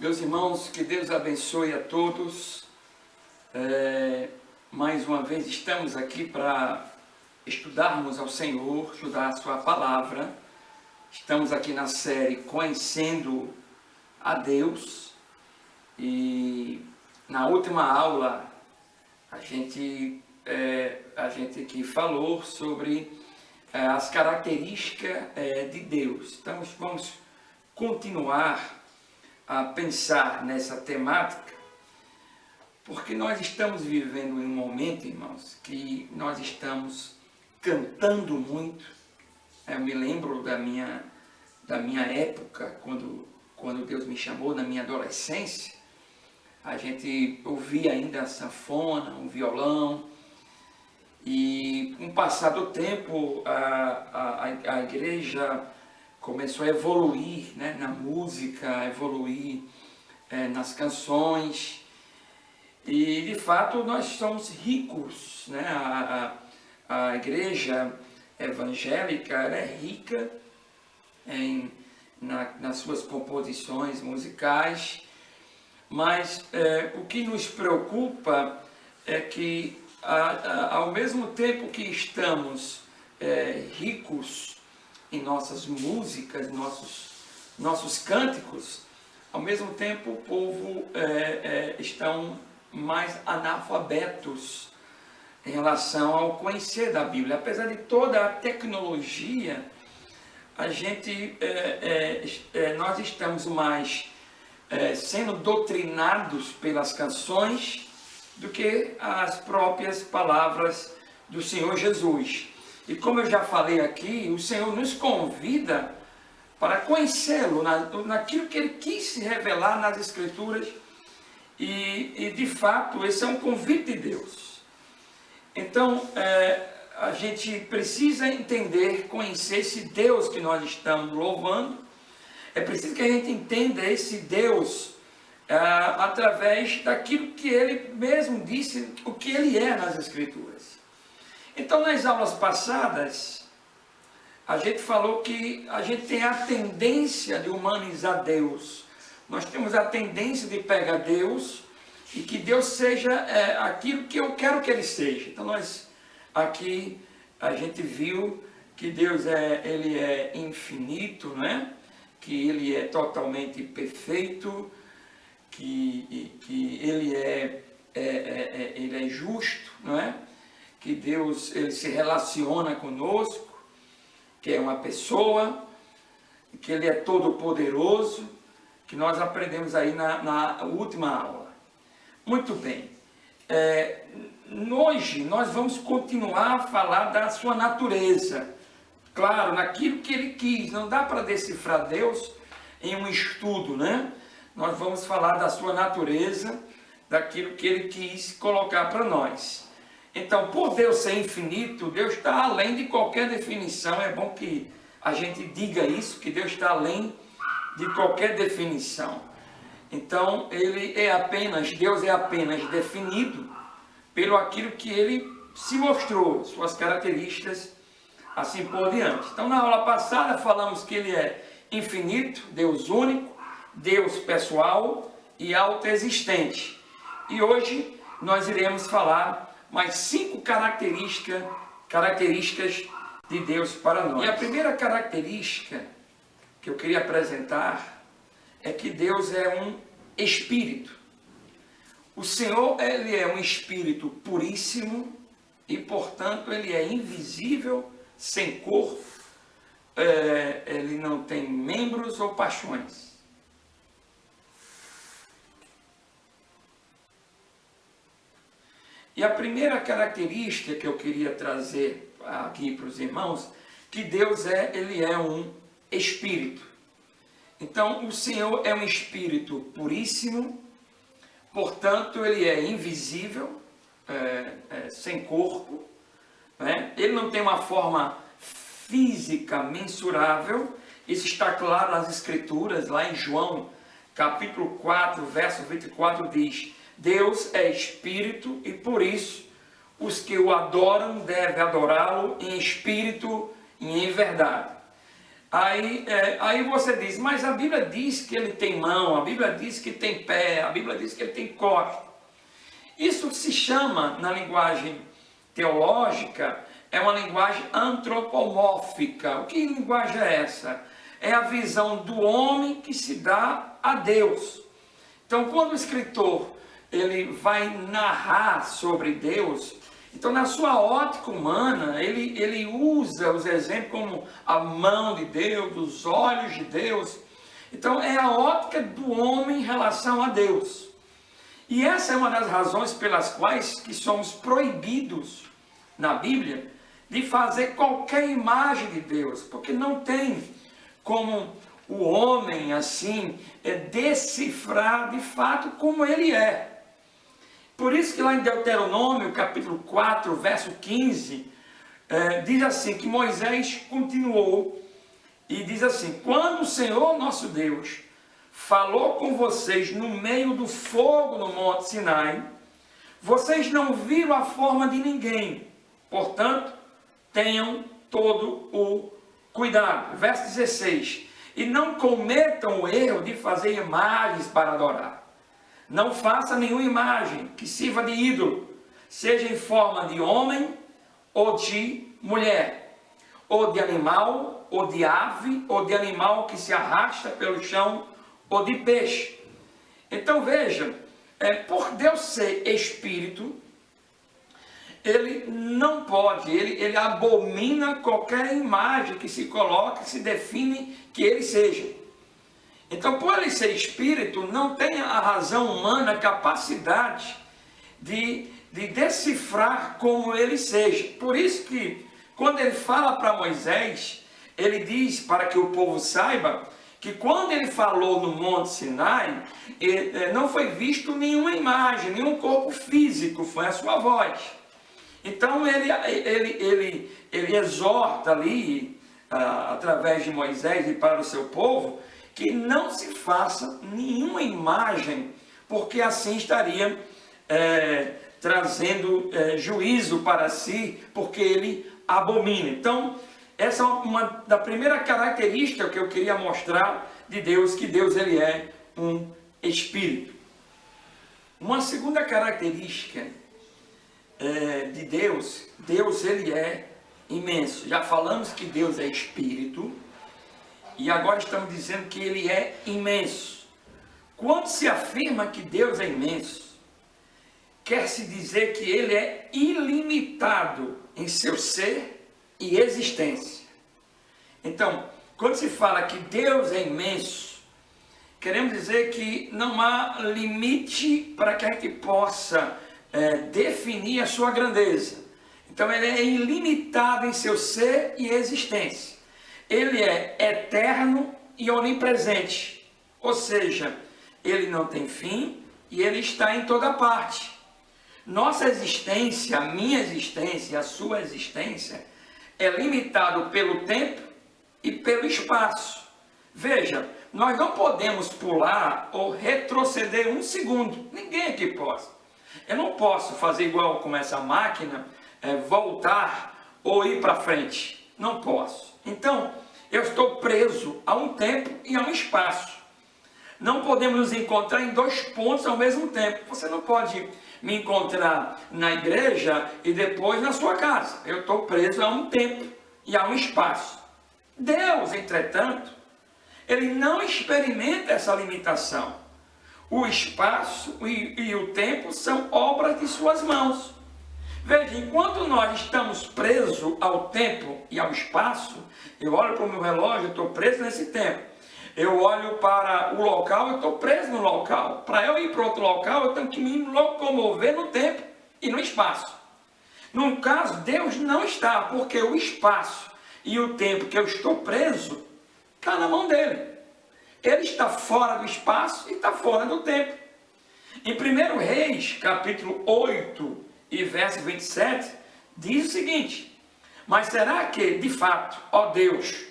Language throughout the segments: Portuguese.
Meus irmãos, que Deus abençoe a todos. Mais uma vez estamos aqui para estudarmos ao Senhor, estudar a sua palavra. Estamos aqui na série Conhecendo a Deus. E na última aula a gente aqui falou sobre as características de Deus. Então vamos continuar a pensar nessa temática, porque nós estamos vivendo em um momento, irmãos, que nós estamos cantando muito. Eu me lembro da minha época, quando Deus me chamou, na minha adolescência, a gente ouvia ainda a sanfona, o violão, e com o passar do tempo, a igreja começou a evoluir, né, na música, a evoluir nas canções, e de fato nós somos ricos, né? A igreja evangélica é rica nas suas composições musicais, mas o que nos preocupa é que ao mesmo tempo que estamos ricos em nossas músicas, nossos cânticos, ao mesmo tempo o povo estão mais analfabetos em relação ao conhecer da Bíblia. Apesar de toda a tecnologia, nós estamos mais sendo doutrinados pelas canções do que as próprias palavras do Senhor Jesus. E como eu já falei aqui, o Senhor nos convida para conhecê-lo naquilo que Ele quis se revelar nas Escrituras, e de fato esse é um convite de Deus. Então a gente precisa entender, conhecer esse Deus que nós estamos louvando. É preciso que a gente entenda esse Deus através daquilo que Ele mesmo disse, o que Ele é nas Escrituras. Então, nas aulas passadas, a gente falou que a gente tem a tendência de humanizar Deus. Nós temos a tendência de pegar Deus e que Deus seja aquilo que eu quero que Ele seja. Então, aqui a gente viu que Deus Ele é infinito, né? Que Ele é totalmente perfeito, que Ele é justo, não é? Que Deus Ele se relaciona conosco, que é uma pessoa, que Ele é todo poderoso, que nós aprendemos aí na última aula. Muito bem, hoje nós vamos continuar a falar da sua natureza, claro, naquilo que Ele quis. Não dá para decifrar Deus em um estudo, né? Nós vamos falar da sua natureza, daquilo que Ele quis colocar para nós. Então, por Deus ser infinito, Deus está além de qualquer definição. É bom que a gente diga isso, que Deus está além de qualquer definição. Então, Deus é apenas definido pelo aquilo que Ele se mostrou, suas características, assim por diante. Então, na aula passada falamos que Ele é infinito, Deus único, Deus pessoal e autoexistente. E hoje nós iremos falar mais 5 características de Deus para nós. E a primeira característica que eu queria apresentar é que Deus é um espírito. O Senhor, Ele é um espírito puríssimo e, portanto, Ele é invisível, sem corpo, Ele não tem membros ou paixões. E a primeira característica que eu queria trazer aqui para os irmãos, que Deus Ele é um espírito. Então, o Senhor é um espírito puríssimo, portanto, Ele é invisível, sem corpo, né? Ele não tem uma forma física mensurável. Isso está claro nas Escrituras, lá em João, capítulo 4, verso 24, diz: Deus é espírito e por isso os que o adoram devem adorá-lo em espírito e em verdade. Aí você diz, mas a Bíblia diz que ele tem mão, a Bíblia diz que tem pé, a Bíblia diz que ele tem costa. Isso se chama, na linguagem teológica, é uma linguagem antropomórfica. O que linguagem é essa? É a visão do homem que se dá a Deus. Então, quando o escritor ele vai narrar sobre Deus, então na sua ótica humana, ele usa os exemplos como a mão de Deus, os olhos de Deus. Então, é a ótica do homem em relação a Deus. E essa é uma das razões pelas quais que somos proibidos na Bíblia de fazer qualquer imagem de Deus, porque não tem como o homem assim decifrar de fato como ele é. Por isso que lá em Deuteronômio, capítulo 4, verso 15, diz assim, que Moisés continuou e diz assim, quando o Senhor nosso Deus falou com vocês no meio do fogo no Monte Sinai, vocês não viram a forma de ninguém, portanto, tenham todo o cuidado. Verso 16, e não cometam o erro de fazer imagens para adorar. Não faça nenhuma imagem que sirva de ídolo, seja em forma de homem ou de mulher, ou de animal, ou de ave, ou de animal que se arrasta pelo chão, ou de peixe. Então veja, por Deus ser espírito, ele não pode, ele abomina qualquer imagem que se coloque, que se define que ele seja. Então, por ele ser espírito, não tem a razão humana a capacidade de decifrar como ele seja. Por isso que, quando ele fala para Moisés, ele diz para que o povo saiba que quando ele falou no Monte Sinai, não foi visto nenhuma imagem, nenhum corpo físico, foi a sua voz. Então ele exorta ali, através de Moisés e para o seu povo, que não se faça nenhuma imagem, porque assim estaria trazendo juízo para si, porque ele abomina. Então, essa é uma da primeira característica que eu queria mostrar de Deus, que Deus ele é um espírito. Uma segunda característica de Deus, Deus ele é imenso. Já falamos que Deus é espírito, e agora estamos dizendo que ele é imenso. Quando se afirma que Deus é imenso, quer-se dizer que ele é ilimitado em seu ser e existência. Então, quando se fala que Deus é imenso, queremos dizer que não há limite para que a gente possa definir a sua grandeza. Então, ele é ilimitado em seu ser e existência. Ele é eterno e onipresente, ou seja, ele não tem fim e ele está em toda parte. Nossa existência, a minha existência, a sua existência, é limitado pelo tempo e pelo espaço. Veja, nós não podemos pular ou retroceder um segundo, ninguém aqui pode. Eu não posso fazer igual com essa máquina, voltar ou ir para frente, não posso. Então, eu estou preso a um tempo e a um espaço. Não podemos nos encontrar em dois pontos ao mesmo tempo. Você não pode me encontrar na igreja e depois na sua casa. Eu estou preso a um tempo e a um espaço. Deus, entretanto, ele não experimenta essa limitação. O espaço e o tempo são obras de suas mãos. Veja, enquanto nós estamos presos ao tempo e ao espaço, eu olho para o meu relógio, eu estou preso nesse tempo. Eu olho para o local, eu estou preso no local. Para eu ir para outro local, eu tenho que me locomover no tempo e no espaço. No caso, Deus não está, porque o espaço e o tempo que eu estou preso está na mão dele. Ele está fora do espaço e está fora do tempo. Em 1 Reis, capítulo 8 e verso 27, diz o seguinte: mas será que, de fato, ó Deus,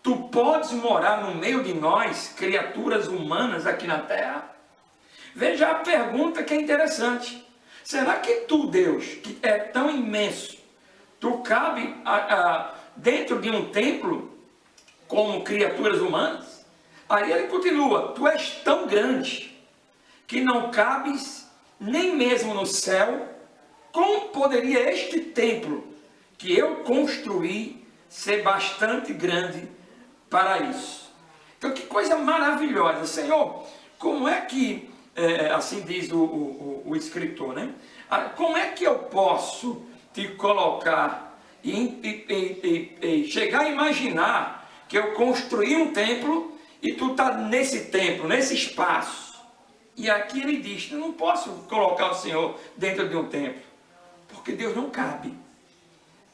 tu podes morar no meio de nós, criaturas humanas aqui na terra? Veja a pergunta que é interessante. Será que tu, Deus, que é tão imenso, tu cabe dentro de um templo como criaturas humanas. Aí ele continua: tu és tão grande que não cabes nem mesmo no céu. Como poderia este templo que eu construí ser bastante grande para isso? Então, que coisa maravilhosa, Senhor. Como é que, assim diz o escritor, né? Como é que eu posso te colocar e chegar a imaginar que eu construí um templo e tu está nesse templo, nesse espaço? E aqui ele diz: eu não posso colocar o Senhor dentro de um templo, porque Deus não cabe.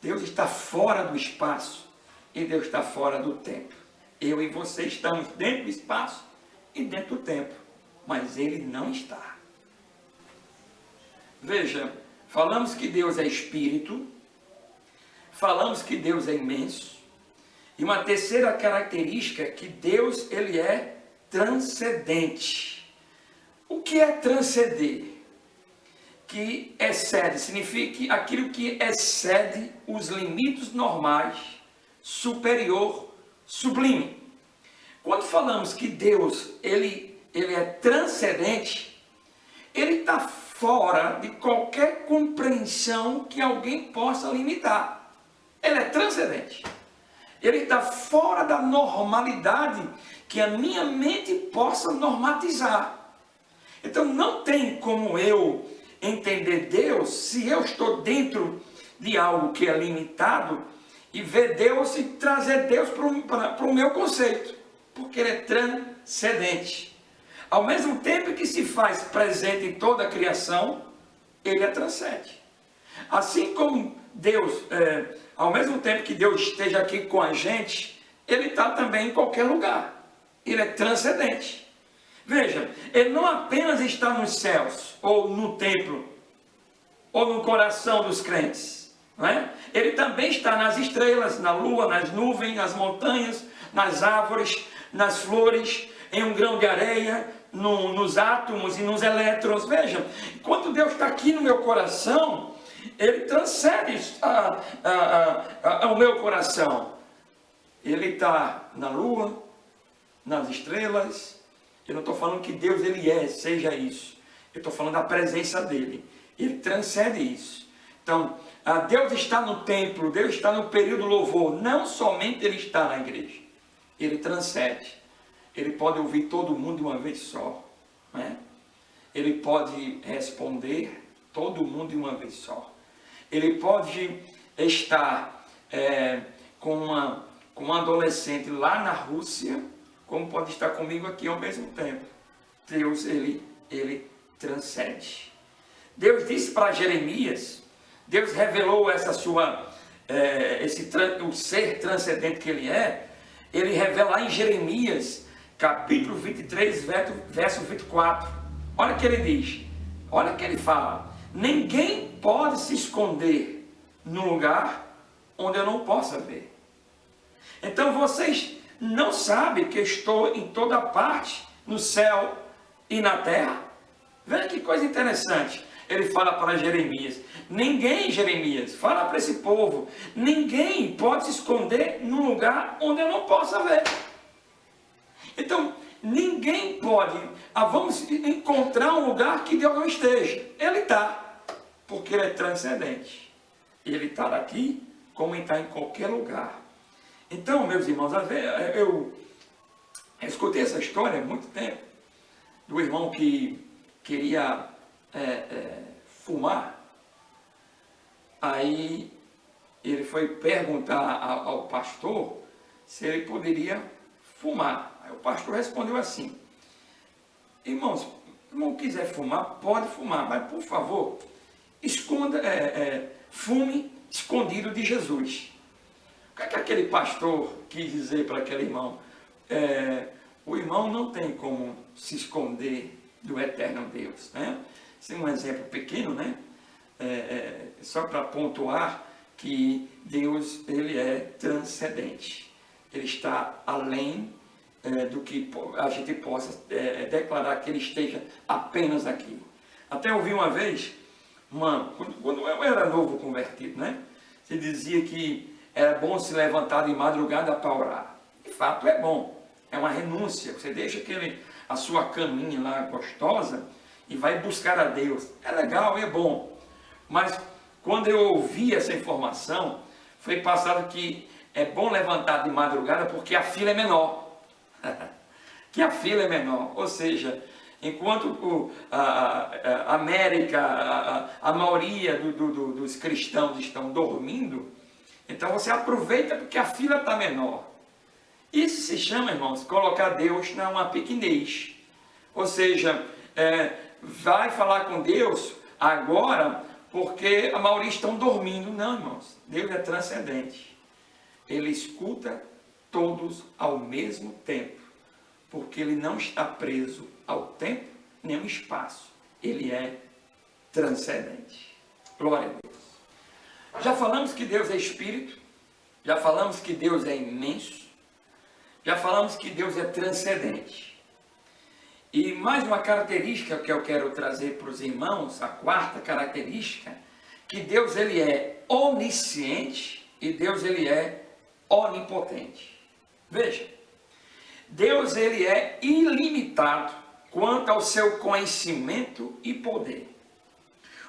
Deus está fora do espaço e Deus está fora do tempo. Eu e você estamos dentro do espaço e dentro do tempo, mas Ele não está. Veja, falamos que Deus é Espírito, falamos que Deus é imenso, e uma terceira característica é que Deus, Ele é transcendente. O que é transcender? Que excede, significa aquilo que excede os limites normais, superior, sublime. Quando falamos que Deus, ele é transcendente, ele está fora de qualquer compreensão que alguém possa limitar. Ele é transcendente. Ele está fora da normalidade que a minha mente possa normatizar. Então não tem como eu entender Deus se eu estou dentro de algo que é limitado e ver Deus e trazer Deus para o meu conceito, porque Ele é transcendente. Ao mesmo tempo que se faz presente em toda a criação, Ele é transcendente. Assim como Deus, ao mesmo tempo que Deus esteja aqui com a gente, Ele está também em qualquer lugar. Ele é transcendente. Veja, Ele não apenas está nos céus, ou no templo, ou no coração dos crentes, não é? Ele também está nas estrelas, na lua, nas nuvens, nas montanhas, nas árvores, nas flores, em um grão de areia, nos átomos e nos elétrons. Veja, quando Deus está aqui no meu coração, Ele transcende ao meu coração. Ele está na lua, nas estrelas. Eu não estou falando que Deus seja isso. Eu estou falando da presença dEle. Ele transcende isso. Então, Deus está no templo, Deus está no período do louvor. Não somente Ele está na igreja. Ele transcende. Ele pode ouvir todo mundo de uma vez só. Né? Ele pode responder todo mundo de uma vez só. Ele pode estar com um adolescente lá na Rússia, como pode estar comigo aqui ao mesmo tempo. Deus, ele transcende. Deus disse para Jeremias, Deus revelou essa sua, o ser transcendente que Ele é. Ele revela lá em Jeremias, capítulo 23, verso 24. Olha o que Ele diz, olha o que Ele fala: ninguém pode se esconder no lugar onde eu não possa ver. Então vocês não sabem que eu estou em toda parte, no céu e na terra? Veja que coisa interessante. Ele fala para Jeremias: ninguém, Jeremias, fala para esse povo, ninguém pode se esconder num lugar onde eu não possa ver. Então, ninguém pode, vamos encontrar um lugar que Deus não esteja. Ele está, porque Ele é transcendente. Ele está aqui como está em qualquer lugar. Então, meus irmãos, eu escutei essa história há muito tempo, do irmão que queria fumar. Aí ele foi perguntar ao pastor se ele poderia fumar. Aí o pastor respondeu assim: irmãos, se o irmão quiser fumar, pode fumar, mas por favor, fume escondido de Jesus. O que é que aquele pastor quis dizer para aquele irmão? O irmão não tem como se esconder do eterno Deus, né? Esse é um exemplo pequeno, né? Só para pontuar que Deus, Ele é transcendente. Ele está além do que a gente possa declarar que Ele esteja apenas aqui. Até ouvi uma vez, quando eu era novo convertido, né? Se dizia que era bom se levantar de madrugada para orar. E fato é bom. É uma renúncia. Você deixa a sua caminha lá gostosa e vai buscar a Deus. É legal, é bom. Mas quando eu ouvi essa informação, foi passado que é bom levantar de madrugada porque a fila é menor. Que a fila é menor. Ou seja, enquanto a América, a maioria dos cristãos estão dormindo, então você aproveita porque a fila está menor. Isso se chama, irmãos, colocar Deus numa pequenez. Ou seja, vai falar com Deus agora porque a maioria estão dormindo. Não, irmãos, Deus é transcendente. Ele escuta todos ao mesmo tempo, porque Ele não está preso ao tempo nem ao espaço. Ele é transcendente. Glória a Deus. Já falamos que Deus é Espírito, já falamos que Deus é imenso, já falamos que Deus é transcendente. E mais uma característica que eu quero trazer para os irmãos, a quarta característica, que Deus ele é onisciente e Deus ele é onipotente. Veja, Deus ele é ilimitado quanto ao seu conhecimento e poder.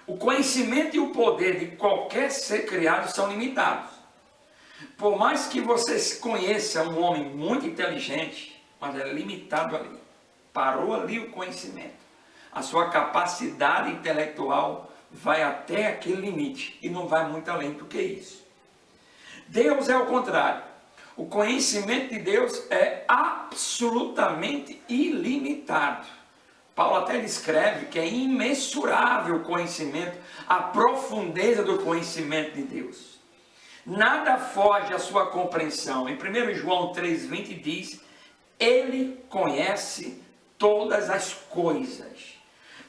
O conhecimento e o poder de qualquer ser criado são limitados. Por mais que você conheça um homem muito inteligente, mas é limitado ali. Parou ali o conhecimento. A sua capacidade intelectual vai até aquele limite e não vai muito além do que isso. Deus é o contrário. O conhecimento de Deus é absolutamente ilimitado. Paulo até descreve que é imensurável o conhecimento, a profundeza do conhecimento de Deus. Nada foge à sua compreensão. Em 1 João 3,20 diz, Ele conhece todas as coisas.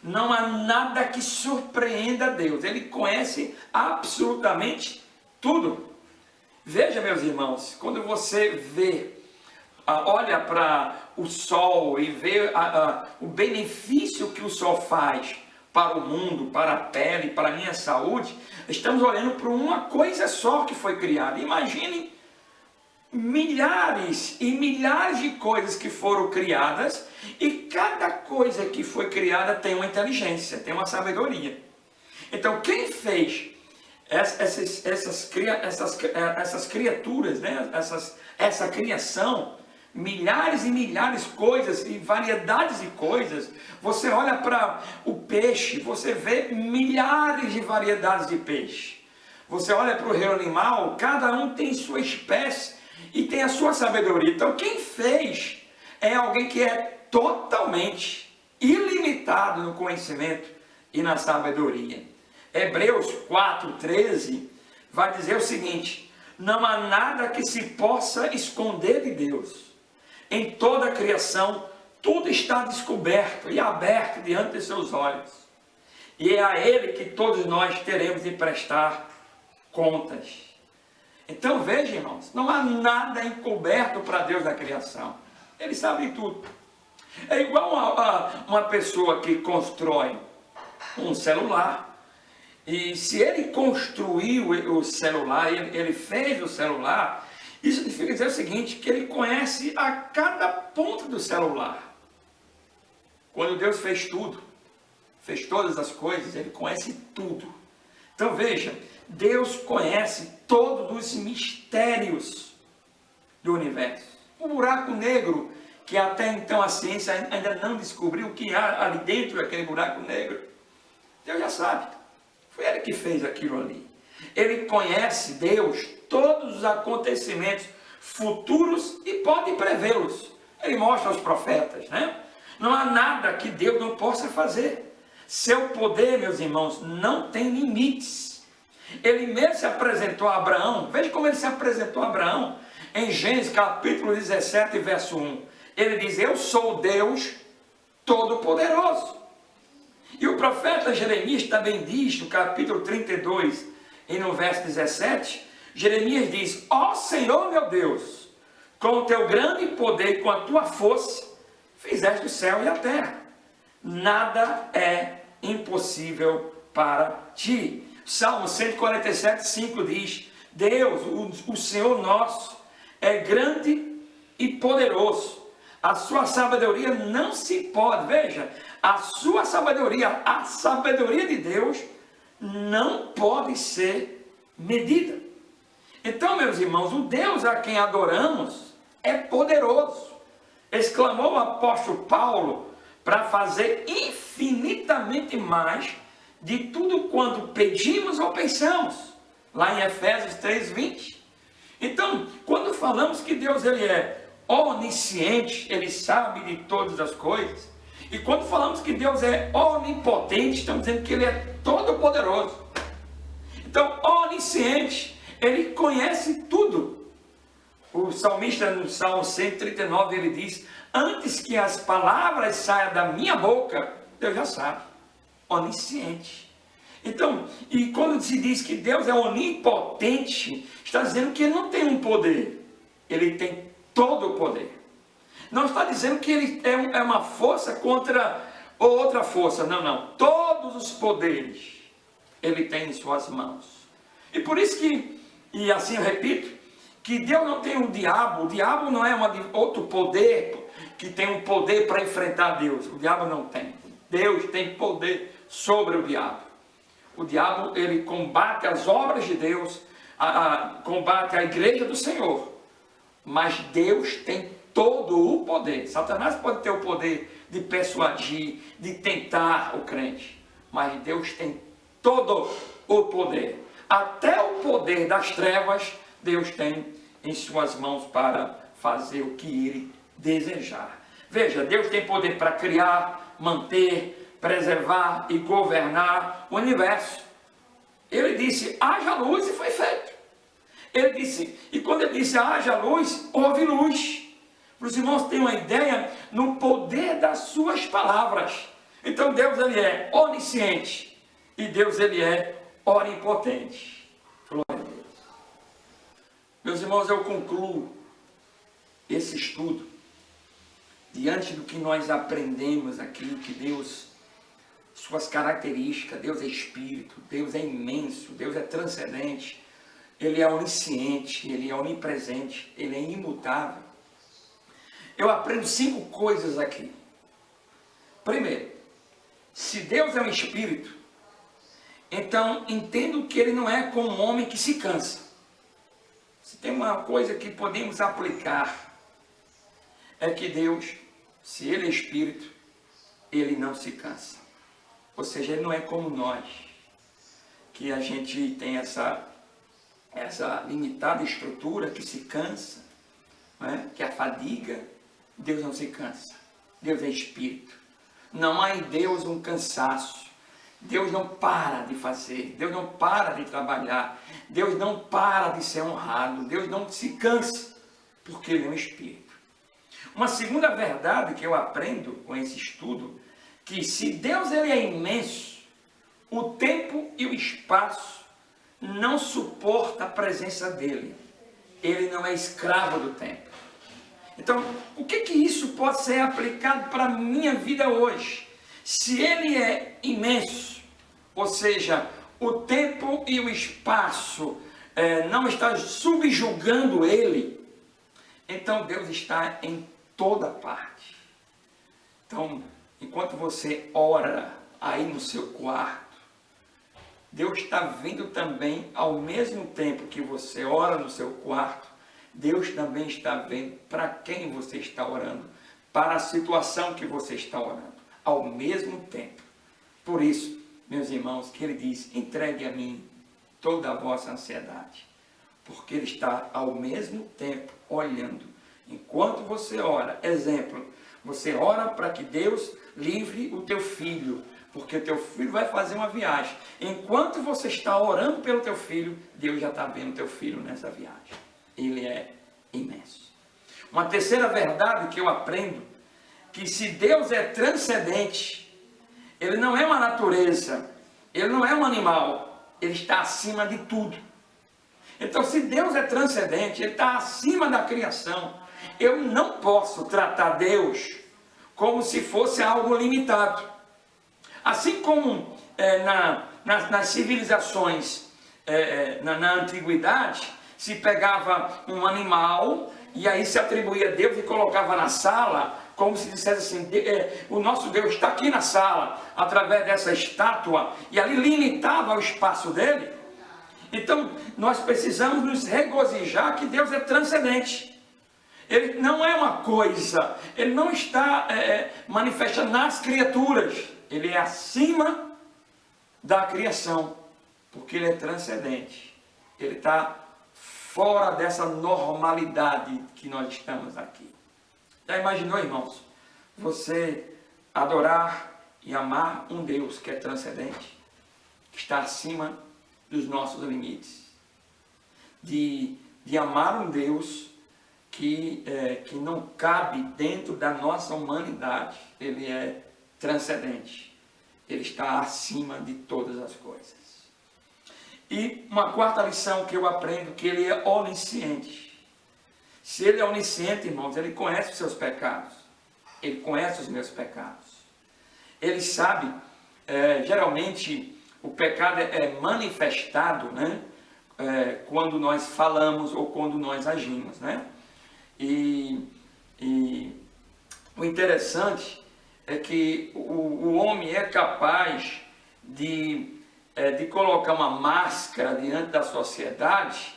Não há nada que surpreenda Deus. Ele conhece absolutamente tudo. Veja, meus irmãos, quando você olha para o sol e vê o benefício que o sol faz para o mundo, para a pele, para a minha saúde, estamos olhando para uma coisa só que foi criada. Imaginem milhares e milhares de coisas que foram criadas e cada coisa que foi criada tem uma inteligência, tem uma sabedoria. Então, quem fez essas criaturas, né? essa criação, milhares e milhares de coisas e variedades de coisas. Você olha para o peixe, você vê milhares de variedades de peixe. Você olha para o reino animal, cada um tem sua espécie e tem a sua sabedoria. Então quem fez é alguém que é totalmente ilimitado no conhecimento e na sabedoria. Hebreus 4,13 vai dizer o seguinte: não há nada que se possa esconder de Deus. Em toda a criação, tudo está descoberto e aberto diante de seus olhos. E é a Ele que todos nós teremos de prestar contas. Então veja, irmãos, não há nada encoberto para Deus na criação. Ele sabe de tudo. É igual a uma pessoa que constrói um celular. E se ele construiu o celular, ele fez o celular, isso significa dizer o seguinte, que ele conhece a cada ponto do celular. Quando Deus fez tudo, fez todas as coisas, Ele conhece tudo. Então veja, Deus conhece todos os mistérios do universo. O buraco negro, que até então a ciência ainda não descobriu o que há ali dentro daquele buraco negro, Deus já sabe. Foi Ele que fez aquilo ali. Ele conhece, Deus, todos os acontecimentos futuros e pode prevê-los. Ele mostra aos profetas, né? Não há nada que Deus não possa fazer. Seu poder, meus irmãos, não tem limites. Ele mesmo se apresentou a Abraão. Veja como ele se apresentou a Abraão. Em Gênesis capítulo 17, verso 1. Ele diz, eu sou Deus Todo-Poderoso. E o profeta Jeremias também diz, no capítulo 32, e no verso 17, Jeremias diz, ó Senhor meu Deus, com o teu grande poder e com a tua força, fizeste o céu e a terra. Nada é impossível para ti. Salmo 147, 5 diz, Deus, o Senhor nosso, é grande e poderoso. A sua sabedoria não se pode, veja, a sua sabedoria, a sabedoria de Deus não pode ser medida. Então, meus irmãos, o Deus a quem adoramos é poderoso. Exclamou o apóstolo Paulo para fazer infinitamente mais de tudo quanto pedimos ou pensamos, lá em Efésios 3:20. Então, quando falamos que Deus ele é onisciente, ele sabe de todas as coisas, e quando falamos que Deus é onipotente, estamos dizendo que ele é todo poderoso. Então, onisciente, ele conhece tudo. O salmista no Salmo 139, ele diz: antes que as palavras saiam da minha boca, Deus já sabe. Onisciente. Então, e quando se diz que Deus é onipotente, está dizendo que ele não tem um poder, ele tem todo o poder. Não está dizendo que ele é uma força contra outra força, não. Todos os poderes ele tem em suas mãos. E por isso que, e assim eu repito, que Deus não tem o diabo não é outro poder que tem um poder para enfrentar Deus. O diabo não tem. Deus tem poder sobre o diabo. O diabo, ele combate as obras de Deus, combate a igreja do Senhor, mas Deus tem todo o poder. Satanás pode ter o poder de persuadir, de tentar o crente, mas Deus tem todo o poder. Até o poder das trevas, Deus tem em suas mãos para fazer o que ele desejar. Veja, Deus tem poder para criar, manter, preservar e governar o universo. Ele disse: haja luz, e foi feito. Ele disse, e quando ele disse haja luz, houve luz. Para os irmãos terem uma ideia no poder das suas palavras. Então Deus ele é onisciente e Deus ele é onipotente. Glória a Deus. Meus irmãos, eu concluo esse estudo diante do que nós aprendemos aqui, que Deus, suas características, Deus é Espírito, Deus é imenso, Deus é transcendente, Ele é onisciente, Ele é onipresente, Ele é imutável. Eu aprendo 5 coisas aqui. Primeiro, se Deus é um Espírito, então entendo que Ele não é como um homem que se cansa. Se tem uma coisa que podemos aplicar, é que Deus, se Ele é Espírito, Ele não se cansa. Ou seja, Ele não é como nós, que a gente tem essa limitada estrutura que se cansa, né? Que a fadiga. Deus não se cansa. Deus é Espírito. Não há em Deus um cansaço. Deus não para de fazer. Deus não para de trabalhar. Deus não para de ser honrado. Deus não se cansa, porque Ele é um Espírito. Uma segunda verdade que eu aprendo com esse estudo, que se Deus ele é imenso, o tempo e o espaço não suporta a presença dele. Ele não é escravo do tempo. Então, o que isso pode ser aplicado para a minha vida hoje? Se ele é imenso, ou seja, o tempo e o espaço não está subjugando ele, então Deus está em toda parte. Então, enquanto você ora aí no seu quarto, Deus está vendo também, ao mesmo tempo que você ora no seu quarto, Deus também está vendo para quem você está orando, para a situação que você está orando, ao mesmo tempo. Por isso, meus irmãos, que Ele diz: entregue a mim toda a vossa ansiedade, porque Ele está ao mesmo tempo olhando. Enquanto você ora, exemplo, você ora para que Deus livre o teu filho, porque o teu filho vai fazer uma viagem. Enquanto você está orando pelo teu filho, Deus já está vendo o teu filho nessa viagem. Ele é imenso. Uma terceira verdade que eu aprendo, que se Deus é transcendente, Ele não é uma natureza, Ele não é um animal, Ele está acima de tudo. Então, se Deus é transcendente, Ele está acima da criação. Eu não posso tratar Deus como se fosse algo limitado. Assim como nas civilizações na antiguidade, se pegava um animal e aí se atribuía a Deus e colocava na sala, como se dissesse assim, o nosso Deus está aqui na sala, através dessa estátua, e ali limitava o espaço dele. Então, nós precisamos nos regozijar que Deus é transcendente. Ele não é uma coisa, ele não está manifestado nas criaturas, ele é acima da criação, porque ele é transcendente, ele está fora dessa normalidade que nós estamos aqui. Já imaginou, irmãos, você adorar e amar um Deus que é transcendente, que está acima dos nossos limites, de amar um Deus que não cabe dentro da nossa humanidade, ele é transcendente, ele está acima de todas as coisas. E uma quarta lição que eu aprendo, que ele é onisciente. Se ele é onisciente, irmãos, ele conhece os seus pecados, ele conhece os meus pecados, ele sabe, geralmente o pecado é manifestado, né, quando nós falamos ou quando nós agimos, né? E o interessante é que o homem é capaz de colocar uma máscara diante da sociedade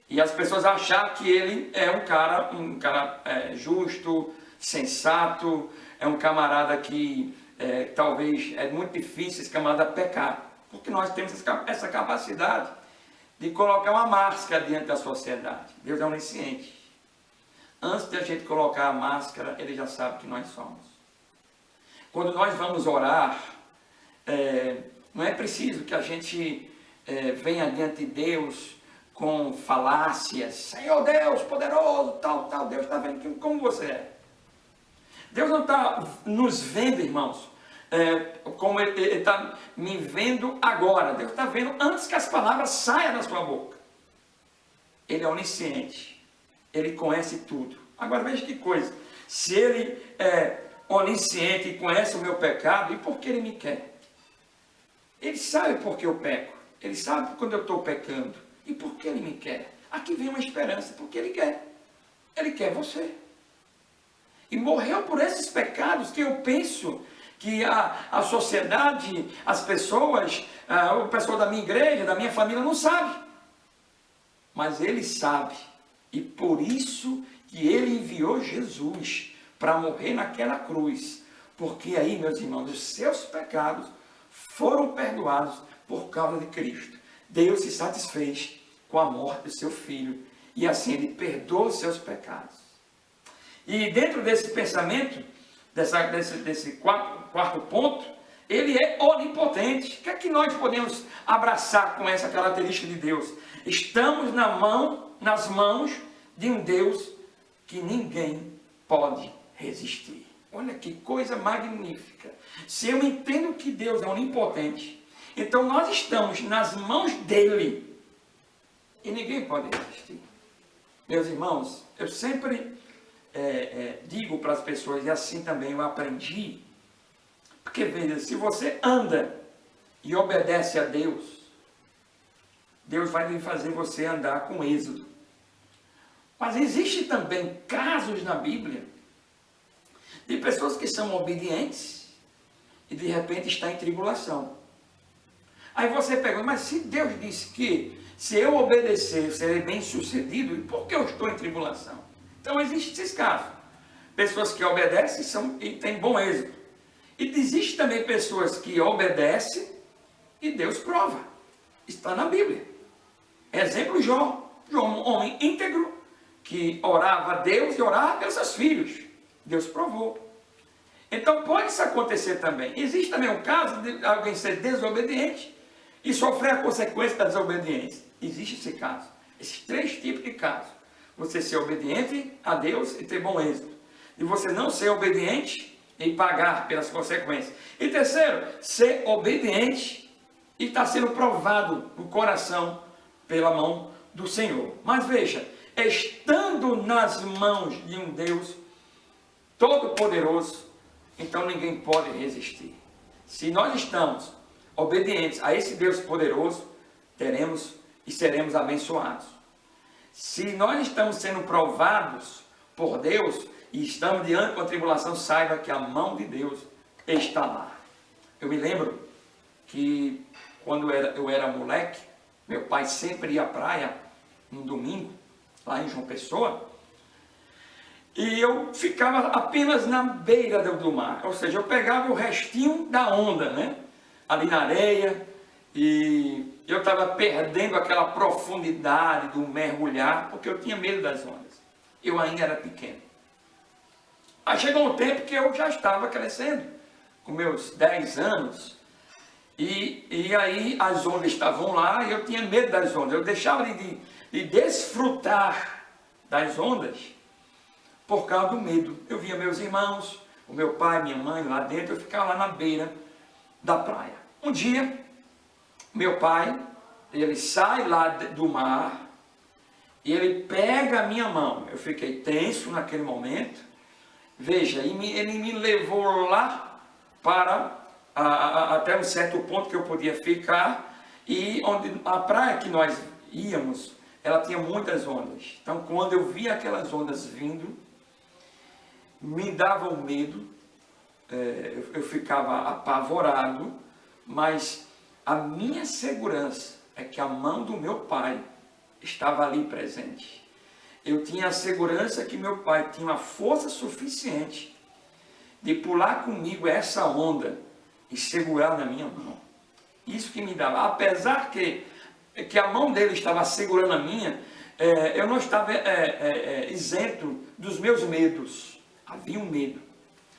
e as pessoas achar que ele é um cara justo, sensato, é um camarada que talvez é muito difícil esse camarada pecar, porque nós temos essa capacidade de colocar uma máscara diante da sociedade. Deus é onisciente. Antes de a gente colocar a máscara, ele já sabe que nós somos. Quando nós vamos orar, não é preciso que a gente venha diante de Deus com falácias. Senhor Deus, poderoso, tal, Deus está vendo como você é. Deus não está nos vendo, irmãos, como Ele está me vendo agora. Deus está vendo antes que as palavras saiam da sua boca. Ele é onisciente. Ele conhece tudo. Agora veja que coisa. Se Ele é onisciente e conhece o meu pecado, e por que Ele me quer? Ele sabe por que eu peco. Ele sabe quando eu estou pecando. E por que Ele me quer? Aqui vem uma esperança, porque Ele quer. Ele quer você. E morreu por esses pecados que eu penso que a sociedade, as pessoas, o pessoal da minha igreja, da minha família não sabe. Mas Ele sabe. E por isso que Ele enviou Jesus para morrer naquela cruz. Porque aí, meus irmãos, os seus pecados foram perdoados por causa de Cristo. Deus se satisfez com a morte do seu Filho. E assim Ele perdoa os seus pecados. E dentro desse pensamento, desse quarto ponto, Ele é onipotente. O que é que nós podemos abraçar com essa característica de Deus? Estamos nas mãos de um Deus que ninguém pode resistir. Olha que coisa magnífica. Se eu entendo que Deus é onipotente, então nós estamos nas mãos dEle e ninguém pode resistir. Meus irmãos, eu sempre digo para as pessoas, e assim também eu aprendi, porque veja, se você anda e obedece a Deus, Deus vai fazer você andar com êxodo. Mas existe também casos na Bíblia de pessoas que são obedientes e de repente está em tribulação. Aí você pergunta, mas se Deus disse que se eu obedecer eu serei bem sucedido, e por que eu estou em tribulação? Então existem esses casos. Pessoas que obedecem e têm bom êxito. E existem também pessoas que obedecem e Deus prova. Está na Bíblia. Exemplo, Jó, um homem íntegro, que orava a Deus e orava pelos seus filhos. Deus provou. Então pode isso acontecer também. Existe também o caso de alguém ser desobediente e sofrer a consequência da desobediência. Existe esse caso. Esses três tipos de casos. Você ser obediente a Deus e ter bom êxito. E você não ser obediente e pagar pelas consequências. E terceiro, ser obediente e estar sendo provado o coração pela mão do Senhor. Mas veja, estando nas mãos de um Deus Todo-Poderoso, então ninguém pode resistir. Se nós estamos obedientes a esse Deus poderoso, teremos e seremos abençoados. Se nós estamos sendo provados por Deus e estamos diante de uma tribulação, saiba que a mão de Deus está lá. Eu me lembro que quando eu era moleque, meu pai sempre ia à praia no domingo, lá em João Pessoa, e eu ficava apenas na beira do mar, ou seja, eu pegava o restinho da onda, né? Ali na areia, e eu estava perdendo aquela profundidade do mergulhar, porque eu tinha medo das ondas. Eu ainda era pequeno. Aí chegou um tempo que eu já estava crescendo, com meus 10 anos, e aí as ondas estavam lá e eu tinha medo das ondas. Eu deixava de desfrutar das ondas por causa do medo. Eu via meus irmãos, o meu pai, minha mãe lá dentro, eu ficava lá na beira da praia. Um dia, meu pai, ele sai lá do mar e ele pega a minha mão. Eu fiquei tenso naquele momento. Veja, ele me levou lá para até um certo ponto que eu podia ficar, e onde a praia que nós íamos, ela tinha muitas ondas. Então, quando eu via aquelas ondas vindo, me dava um medo, eu ficava apavorado, mas a minha segurança é que a mão do meu pai estava ali presente. Eu tinha a segurança que meu pai tinha uma força suficiente de pular comigo essa onda e segurar na minha mão. Isso que me dava. Apesar que a mão dele estava segurando a minha, eu não estava isento dos meus medos. Havia um medo,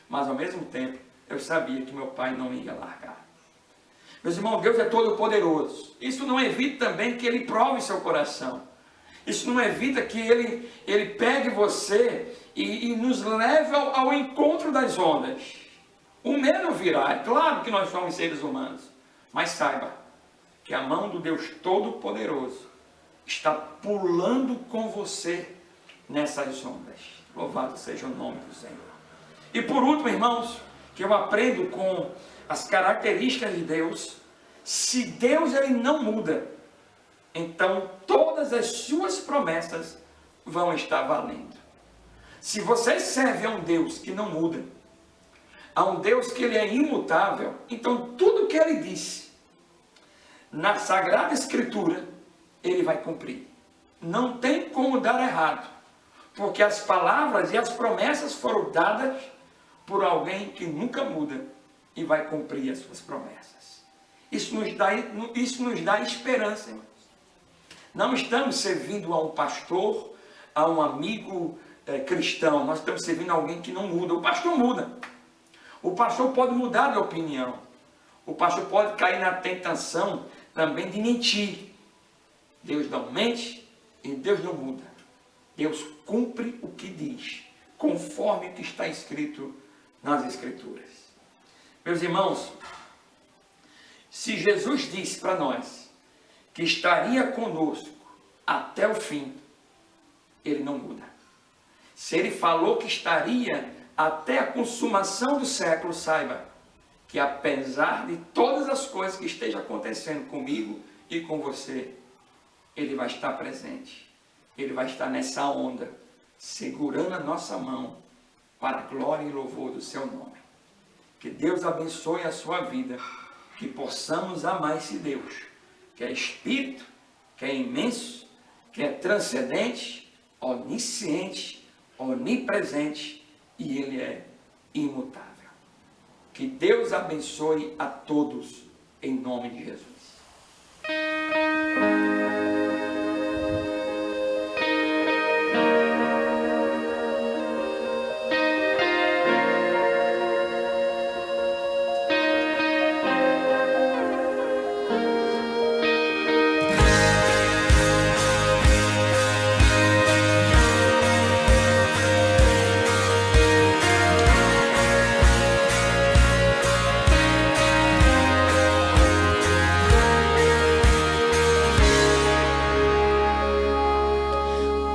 mas ao mesmo tempo eu sabia que meu pai não me ia largar. Meus irmãos, Deus é todo poderoso. Isso não evita também que Ele prove seu coração. Isso não evita que Ele pegue você e nos leve ao encontro das ondas. O medo virá, é claro que nós somos seres humanos, mas saiba que a mão do Deus Todo-Poderoso está pulando com você nessas ondas. Louvado seja o nome do Senhor. E por último, irmãos, que eu aprendo com as características de Deus, se Deus ele não muda, então todas as suas promessas vão estar valendo. Se você serve a um Deus que não muda, a um Deus que ele é imutável, então tudo que ele disse na Sagrada Escritura, ele vai cumprir. Não tem como dar errado, porque as palavras e as promessas foram dadas por alguém que nunca muda e vai cumprir as suas promessas. Isso nos dá esperança, irmãos. Não estamos servindo a um pastor, a um amigo cristão, nós estamos servindo a alguém que não muda. O pastor muda. O pastor pode mudar de opinião. O pastor pode cair na tentação também de mentir. Deus não mente e Deus não muda. Deus cumpre o que diz, conforme o que está escrito nas Escrituras. Meus irmãos, se Jesus disse para nós que estaria conosco até o fim, Ele não muda. Se Ele falou que estaria até a consumação do século, saiba que apesar de todas as coisas que estejam acontecendo comigo e com você, Ele vai estar presente. Ele vai estar nessa onda, segurando a nossa mão para a glória e louvor do seu nome. Que Deus abençoe a sua vida, que possamos amar esse Deus, que é Espírito, que é imenso, que é transcendente, onisciente, onipresente, e Ele é imutável. Que Deus abençoe a todos, em nome de Jesus.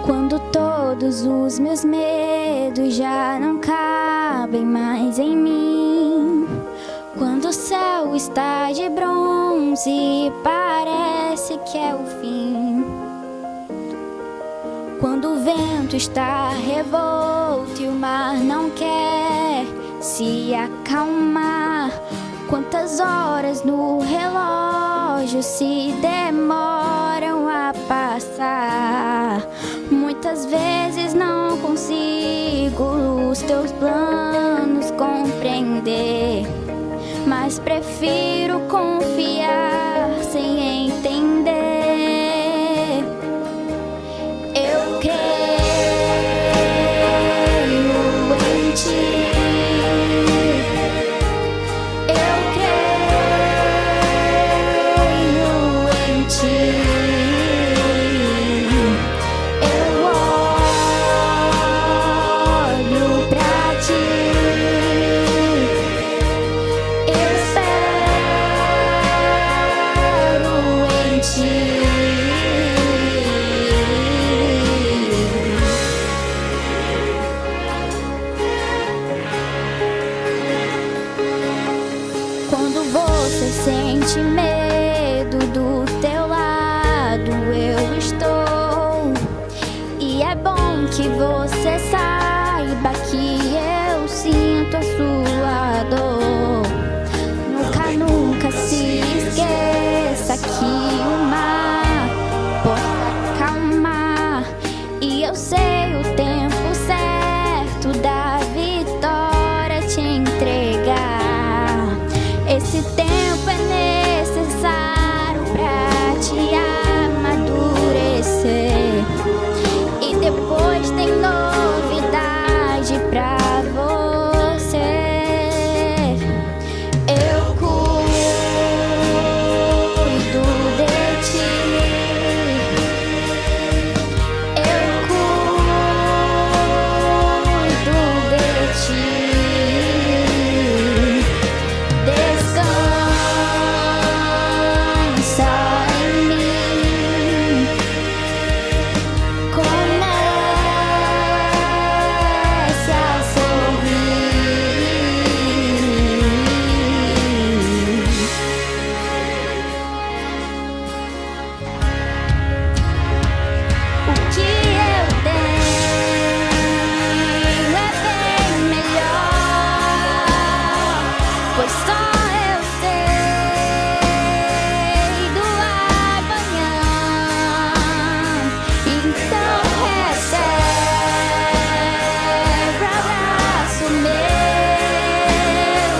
Quando todos os meus medos já não cabem mais em mim, quando o céu está de bronze e parece que é o fim, Quando o vento está revolto e o mar não quer se acalmar, quantas horas no relógio se demoram a passar. Muitas vezes não consigo os teus planos compreender, mas prefiro confiar sem entender. Eu creio em ti. Eu creio em ti. Eu olho pra ti. Espero em ti. Quando você sente medo, do teu lado eu estou. E é bom que você saiba que eu sinto a sua dor. Nunca se esqueça que o mar pode acalmar. E eu sei o tempo certo da vitória te entregar. Esse tempo é necessário pra te amadurecer. E depois tem novidade pra você. Eu cuido de ti. Eu cuido de ti. Descansa em mim. Comece a sorrir. O que eu tenho é bem melhor, pois só eu sei do amanhã. Então recebe abraço meu,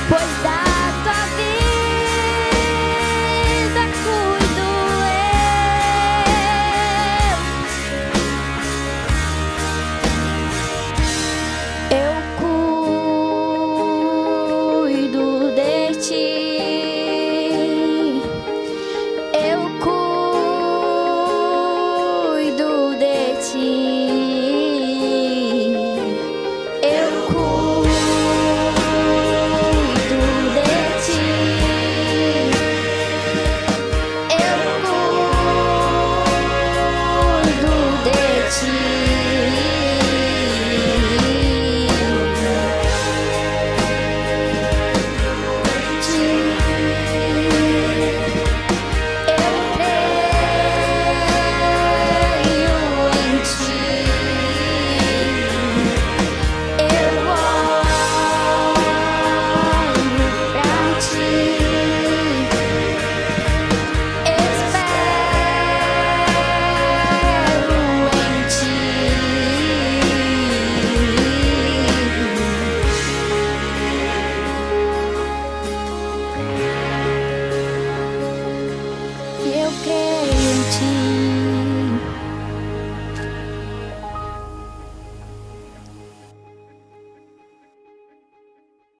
pois da tua vida cuido eu cuido de ti. Eu cuido de ti. Eu cuido de ti. Eu cuido de ti.